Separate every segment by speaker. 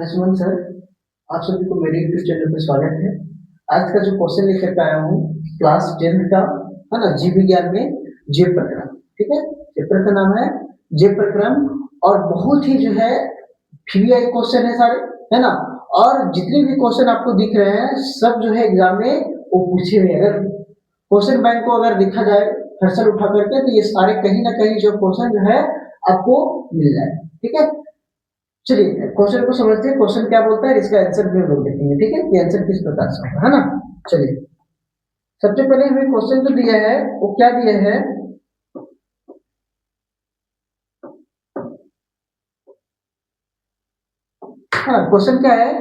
Speaker 1: मैं सुमन सर, आप सभी को मेरे यूट्यूब चैनल पर स्वागत है। आज का जो क्वेश्चन लेकर के आया हूँ क्लास 10th का, है ना, जीव विज्ञान में जीव प्रक्रम। ठीक है, चैप्टर का नाम है जीव प्रक्रम और बहुत ही जो है VVI क्वेश्चन है सारे, है ना। और जितने भी क्वेश्चन आपको दिख रहे हैं सब जो है एग्जाम में वो पूछे हुए हैं। अगर क्वेश्चन बैंक को अगर देखा जाए फैसल उठा करके तो ये सारे कहीं ना कहीं जो क्वेश्चन जो है आपको मिल जाए। ठीक है, चलिए क्वेश्चन को समझते हैं। क्वेश्चन क्या बोलता है, इसका आंसर भी हम लोग देखेंगे। ठीक है, ये आंसर किस प्रकार से होगा, है ना। चलिए, सबसे पहले हमें क्वेश्चन जो दिया है वो क्या दिया है, हाँ, क्वेश्चन क्या है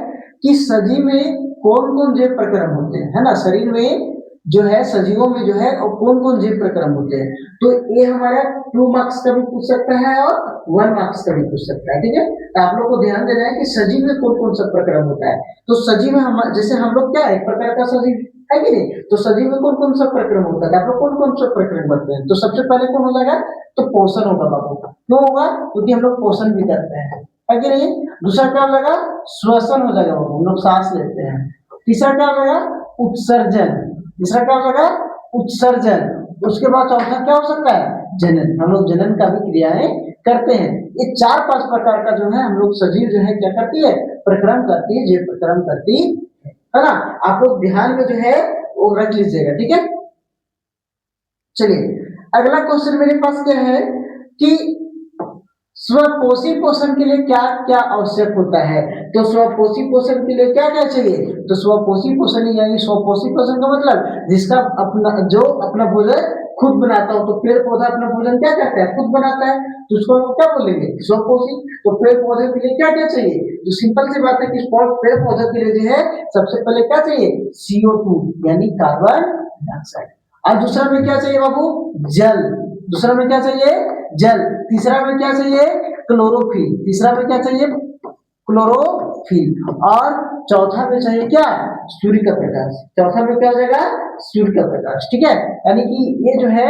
Speaker 1: कि सजीव में कौन कौन जैव प्रक्रम होते हैं, है ना। शरीर में जो है सजीवों में जो है और कौन कौन जैव प्रक्रम होते हैं। तो ये हमारा 2 मार्क्स का भी पूछ सकता है और 1 मार्क्स का भी पूछ सकता है। ठीक है, तो आप लोग को ध्यान देना है कि सजीव में कौन कौन सा प्रक्रम होता है। तो सजीव में हम जैसे हम लोग क्या है, एक प्रकार का सजीव है कि नहीं। तो सजीव में कौन कौन सा प्रक्रम होता है, आप लोग कौन कौन सा प्रक्रम करते हैं। तो सबसे पहले कौन हो जाएगा, तो पोषण होगा बाबू। क्यों होगा, क्योंकि हम लोग पोषण भी करते हैं, है कि नहीं। दूसरा क्या हो जाएगा, श्वसन हो जाएगा बाबू, हम लोग सांस लेते हैं। तीसरा क्या हो जाएगा, उत्सर्जन। तीसरा क्या हो जाएगा, उत्सर्जन। उसके बाद चौथा क्या हो सकता है, जनन। हम लोग जनन का भी क्रियाएं करते हैं। ये 4-5 प्रकार का जो है हम लोग सजीव जो है क्या करती है, प्रक्रम करती है, जीव प्रक्रम करती है ना। आप लोग ध्यान में जो है वो रख लीजिएगा। ठीक है, चलिए अगला क्वेश्चन मेरे पास क्या है कि स्वपोषी पोषण के लिए क्या क्या आवश्यक होता है। तो स्वपोषी पोषण के लिए क्या क्या चाहिए, तो स्वपोषी पोषण यानी स्वपोषी पोषण का मतलब जिसका अपना जो अपना भोजन खुद बनाता हो। तो पेड़ पौधा अपना भोजन क्या करता है, खुद बनाता है, तो उसको हम क्या बोलेंगे, स्वपोषी। तो पेड़ पौधे के लिए क्या क्या चाहिए, जो सिंपल सी बात है कि पेड़ पौधे के लिए जो है सबसे पहले क्या चाहिए, CO2 यानी कार्बन डाइऑक्साइड। और दूसरा में क्या चाहिए बाबू, जल। दूसरा में क्या चाहिए, जल। तीसरा में क्या चाहिए, क्लोरोफिल। तीसरा में क्या चाहिए, क्लोरोफिल। और चौथा में चाहिए क्या, सूर्य का प्रकाश। चौथा में क्या हो जाएगा, सूर्य का प्रकाश। ठीक है, यानी कि ये जो है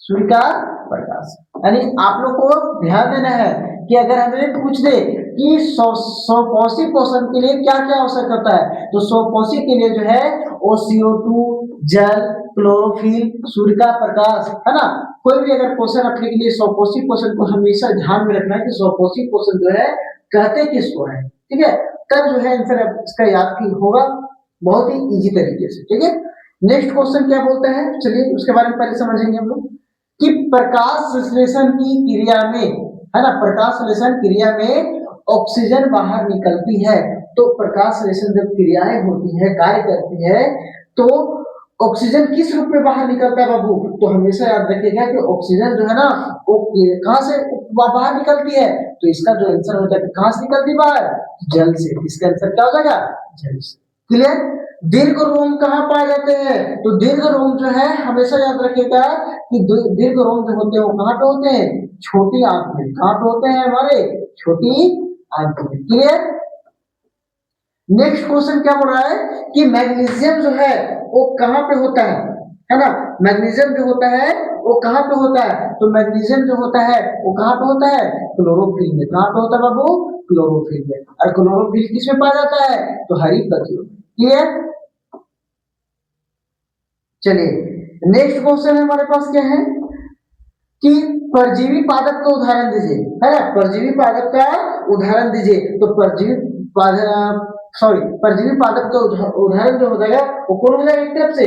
Speaker 1: सूर्य का प्रकाश। यानी आप लोग को ध्यान देना है कि अगर हमें पूछ दे कि स्वपोषी पोषण के लिए क्या क्या आवश्यक होता है, तो स्वपोषी के लिए जो है वो CO2, जल, क्लोरोफिल, सूर्य का प्रकाश, है ना। कोई भी अगर क्वेश्चन अपने के लिए स्वपोषी पोषण को हमेशा ध्यान में रखना है कि स्वपोषी पोषण जो है कहते किसको है। ठीक है, तब जो है आंसर इसका याद की होगा बहुत ही इजी तरीके से। ठीक है, नेक्स्ट क्वेश्चन क्या बोलता है, चलिए उसके बारे में पहले समझेंगे हम लोग कि प्रकाश संश्लेषण की क्रिया में, है ना, प्रकाश संश्लेषण क्रिया में ऑक्सीजन बाहर निकलती है। तो प्रकाश संश्लेषण जब क्रियाएं होती है, कार्य करती है, तो ऑक्सीजन किस रूप में बाहर निकलता है बाबू। तो हमेशा याद रखिएगा कि ऑक्सीजन जो है ना वो कहां से बाहर निकलती है। तो इसका जो आंसर हो जाएगा कहां से निकलती बाहर, जल से। इसका आंसर क्या हो जाएगा, जल से। क्लियर। दीर्घ रोम कहाँ पाए जाते हैं, तो दीर्घ रोम जो है हमेशा याद रखिएगा कि दीर्घ रोम जो होते हैं वो कहाँ पे होते हैं, छोटी आंत में। कहाँ पे होते हैं, हमारे छोटी आंत में। क्लियर। नेक्स्ट क्वेश्चन क्या बोल रहा है कि मैग्नीशियम जो है वो कहाँ पे होता है ना। मैग्नीशियम जो होता है वो कहाँ पे होता है, तो मैग्नीशियम जो होता है वो कहाँ पे होता है, क्लोरोफिल में। कहाँ पे होता है बाबू, क्लोरोफिल में। और क्लोरोफिल किसमें पाया जाता है, तो हरी पत्तियों में। क्लियर। चलिए नेक्स्ट क्वेश्चन हमारे पास क्या है कि परजीवी पादप का उदाहरण दीजिए, है ना। परजीवी पादप का उदाहरण दीजिए। तो परजीवी पादप का उदाहरण जो हो जाएगा वो कौन हो जाएगा, एक तरफ से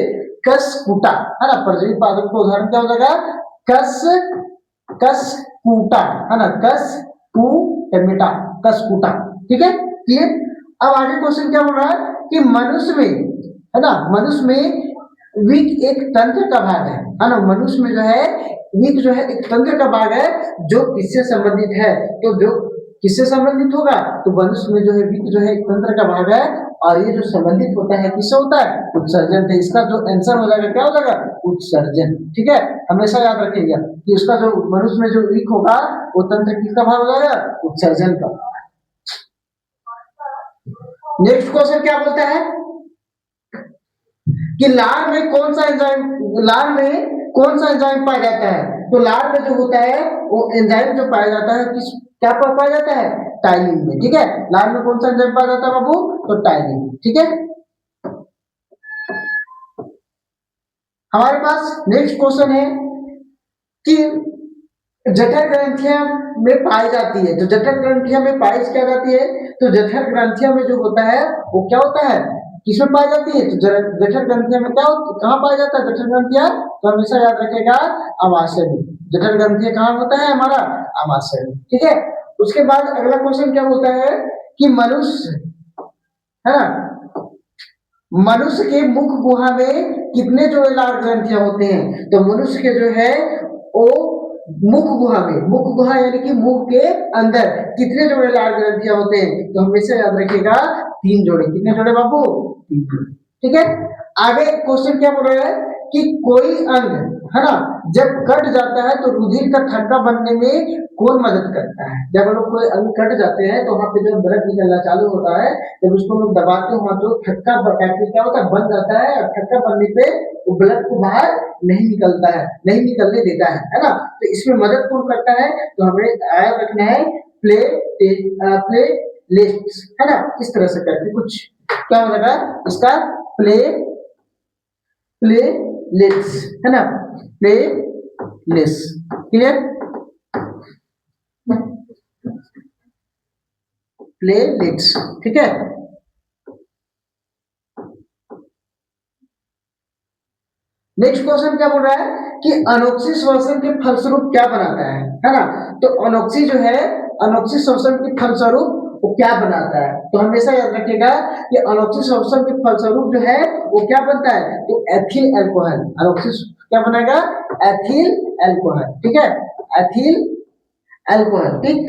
Speaker 1: कसकूटा, है ना। परजीवी पादप का उदाहरण क्या हो जाएगा, कसकूटा, है ना, कसकूटा, कसकूटा। ठीक है, क्लियर। अब आगे क्वेश्चन क्या बोल रहा है कि मनुष्य में, है ना, मनुष्य में विक एक तंत्र का भाग है ना। मनुष्य में जो है विक जो है एक तंत्र का भाग है जो किससे संबंधित है, तो जो किससे संबंधित होगा, तो मनुष्य में जो है विक जो है एक तंत्र का भाग है और ये जो संबंधित होता है किससे होता है, उत्सर्जन से। इसका जो आंसर हो जाएगा क्या हो जाएगा, उत्सर्जन। ठीक है, हमेशा याद रखिएगा कि उसका जो मनुष्य में जो विक होगा वो तंत्र किसका भाग हो जाएगा, उत्सर्जन का। नेक्स्ट क्वेश्चन क्या बोलता है कि लार में कौन सा एंजाइम पाया जाता है, तो लार में जो होता है वो एंजाइम जो पाया जाता है किस क्या पाया जाता है, टाइलिन में, ठीक है। लार में कौन सा एंजाइम पाया जाता है बाबू, तो टाइलिन, ठीक है। हमारे पास नेक्स्ट क्वेश्चन है कि जठर ग्रंथियां में पाई जाती है, तो जठर ग्रंथियां में पाई क्या जाती है, तो जठर ग्रंथियां में जो होता है वो क्या होता है, किसमें पाई जाती है, तो जठर ग्रंथियां में क्या कहाँ पाया जाता है जठर ग्रंथियां, तो हमेशा याद रखेगा अमाशय में। जठर ग्रंथियां कहाँ होता है हमारा, अमाशय में, ठीक है। उसके बाद अगला क्वेश्चन क्या होता है कि मनुष्य है ना, मनुष्य के मुख गुहा में कितने जो लार ग्रंथियां होते हैं, तो मनुष्य के जो है वो मुख गुहा में, मुख गुहा यानी कि मुंह के अंदर कितने जोड़े लार ग्रंथियां होते हैं, तो हमेशा याद रखिएगा 3 जोड़े। कितने जोड़े बाबू, 3 जोड़े, ठीक है। आगे क्वेश्चन क्या बोल रहा है कि कोई अंग है ना जब कट जाता है तो रुधिर का थक्का बनने में कौन मदद करता है। जब हम लोग कोई अंग कट जाते हैं तो वहां पे जब ब्लड निकलना चालू होता है, जब उसको लोग दबाते हैं वहां तो थक्का क्या होता है, बन जाता है, और थक्का बनने पे वो ब्लड को बाहर नहीं निकलता है, नहीं निकलने देता है ना। तो इसमें मदद कौन करता है, तो हमें याद रखना है प्लेटलेट्स, है ना, इस तरह से करके कुछ क्या होगा इसका, प्लेटलेट्स, है ना, प्लेटलेट्स, क्लियर, प्लेटलेट्स, ठीक है। नेक्स्ट क्वेश्चन क्या बोल रहा है कि अनोक्सी श्वसन के फलस्वरूप क्या बनाता है ना। तो अनोक्सी जो है, अनोक्सी श्वसन के फलस्वरूप वो क्या बनाता है, तो हमेशा याद रखिएगा कि अनोक्सी श्वसन के फलस्वरूप जो है वो क्या बनता है, तो एथिल अल्कोहल, अनोक्सी क्या बनेगा, एथिल अल्कोहल, ठीक है, एथिल अल्कोहल, ठीक,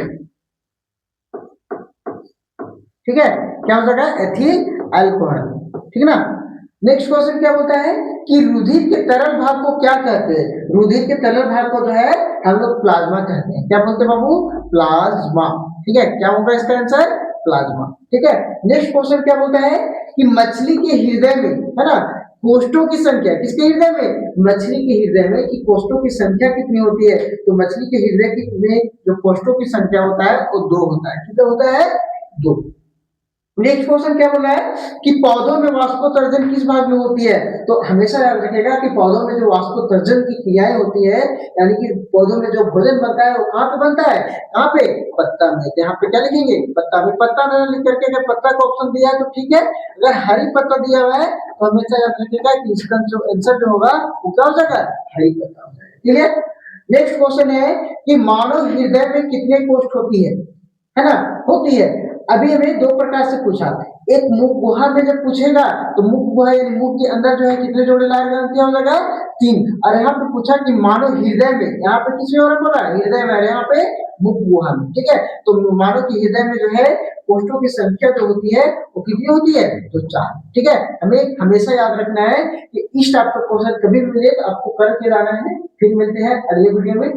Speaker 1: ठीक है, क्या हो जाएगा, एथिल अल्कोहल, ठीक है ना। नेक्स्ट क्वेश्चन क्या बोलता है कि रुधिर के तरल भाग को क्या कहते हैं, रुधिर के तरल भाग को जो है हम लोग प्लाज्मा कहते हैं, क्या बोलते हैं बाबू, प्लाज्मा, ठीक है, क्या होगा इसका आंसर, प्लाज्मा, ठीक है। नेक्स्ट क्वेश्चन क्या बोलता है कि मछली के हृदय में, है ना, कोष्ठों की संख्या, किसके हृदय में, मछली के हृदय में, कि कोष्ठों की संख्या कितनी होती है, तो मछली के हृदय में जो कोष्ठों की संख्या होता है वो 2 होता है, कितना होता है, 2। नेक्स्ट क्वेश्चन क्या बोल रहा है कि पौधों में वाष्पोत्सर्जन किस भाग में होती है, तो हमेशा याद रखिएगा कि पौधों में जो वाष्पोत्सर्जन की क्रियाएं होती है, यानी कि पौधों में जो भोजन बनता है वो कहाँ पे बनता है, कहाँ पे, पत्ता में, तो यहाँ पे क्या लिखेंगे, पत्ता में, पत्ता न लिख करके अगर पत्ता का ऑप्शन दिया है तो ठीक है, अगर हरी पत्ता दिया हुआ है तो हमेशा याद रखिएगा कि इसका जो आंसर जो होगा वो क्या हो जाएगा, हरी पत्ता हो जाएगा, क्लियर। नेक्स्ट क्वेश्चन है कि मानव हृदय में कितने कोष्ठ होती है ना, होती है। अभी हमें 2 प्रकार से पूछा, एक मुख गुहा में जब पूछेगा तो मुख गुहा यानी मुख के अंदर जो है कितने जोड़े लार ग्रंथियां हो जाएगा, 3, और यहाँ पे पूछा कि मानव हृदय में, यहाँ पे किसमें और बोला हृदय में, यहाँ पे मुख गुहा में, ठीक है। तो मानव के हृदय में जो है कोष्ठों की संख्या जो होती है वो कितनी होती है, तो 4, ठीक है। हमें हमेशा याद रखना है कि इस टाइप का क्वेश्चन कभी भी मिले तो आपको करके लाना है। फिर मिलते हैं अगले वीडियो में।